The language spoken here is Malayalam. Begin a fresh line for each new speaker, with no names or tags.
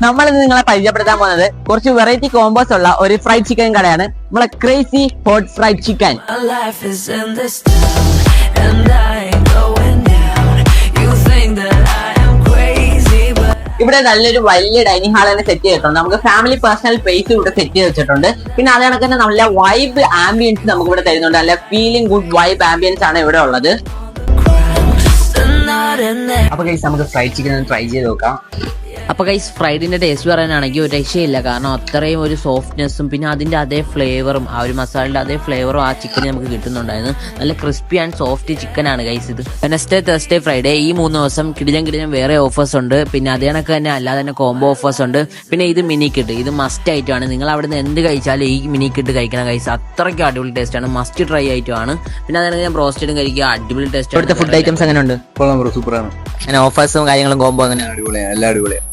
നമ്മളിന്ന് നിങ്ങളെ പരിചയപ്പെടുത്താൻ പോകുന്നത് കുറച്ച് വെറൈറ്റി കോമ്പോസ് ഉള്ള ഒരു ഫ്രൈഡ് ചിക്കൻ കടയാണ് നമ്മളെ ക്രേസി ഹോട്ട് ഫ്രൈഡ് ചിക്കൻ. ഇവിടെ നല്ലൊരു വലിയ ഡൈനിങ് ഹാൾ തന്നെ സെറ്റ് ചെയ്തിട്ടുണ്ട്. നമുക്ക് ഫാമിലി പേഴ്സണൽ സ്പേസ് ഇവിടെ സെറ്റ് ചെയ്ത് വെച്ചിട്ടുണ്ട്. പിന്നെ അതേ കണക്ക് തന്നെ നല്ല വൈബ് ആംബിയൻസ് നമുക്ക് ഇവിടെ തരുന്നുണ്ട്. നല്ല ഫീലിംഗ് ഗുഡ് വൈബ് ആംബിയൻസ് ആണ് ഇവിടെ ഉള്ളത്. അപ്പൊ ഗൈസ് നമുക്ക് ഫ്രൈഡ് ചിക്കൻ ട്രൈ ചെയ്ത് നോക്കാം.
അപ്പോൾ ഗൈസ് ഫ്രൈഡിന്റെ ടേസ്റ്റ് പറയാനാണെങ്കിൽ ഒരു രക്ഷയില്ല. കാരണം അത്രയും ഒരു സോഫ്റ്റ്നെസ്സും പിന്നെ അതിന്റെ അതേ ഫ്ലേവറും ആ ഒരു മസാലയുടെ അതേ ഫ്ലേവറും ആ ചിക്കന് നമുക്ക് കിട്ടുന്നുണ്ടായിരുന്നു. നല്ല ക്രിസ്പി ആൻഡ് സോഫ്റ്റ് ചിക്കൻ ആണ് ഗൈസ് ഇത്. വെനസ്ഡേ, തേഴ്സ്ഡേ, ഫ്രൈഡേ ഈ 3 ദിവസം കിടിലം വേറെ ഓഫേഴ്സ് ഉണ്ട്. പിന്നെ അതേ കണക്ക് തന്നെ അല്ലാതെ തന്നെ കോംബോ ഓഫേഴ്സ് ഉണ്ട്. പിന്നെ ഇത് മിനി കിട്ട്, ഇത് മസ്റ്റ് ആയിട്ടാണ്. നിങ്ങൾ അവിടെ നിന്ന് എന്ത് കഴിച്ചാലും ഈ മിനി കിട്ട് കഴിക്കണം ഗൈസ്. അത്രയ്ക്കും അടിപൊളി ടേസ്റ്റ് ആണ്, മസ്റ്റ് ട്രൈ ആയിട്ടുമാണ്. പിന്നെ അതേ ഞാൻ ബ്രോസ്റ്റഡും കഴിക്കുക, അടിപൊളി ടേസ്റ്റ്.
ഇവിടുത്തെ ഫുഡ് ഐറ്റംസ് എങ്ങനെ ഉണ്ട്?
സൂപ്പറാണ്.
അങ്ങനെ ഓഫേഴ്സും കാര്യങ്ങളും കോംബോ അങ്ങനെ
അടിപൊളിയാണ്, എല്ലാം അടിപൊളിയാണ്.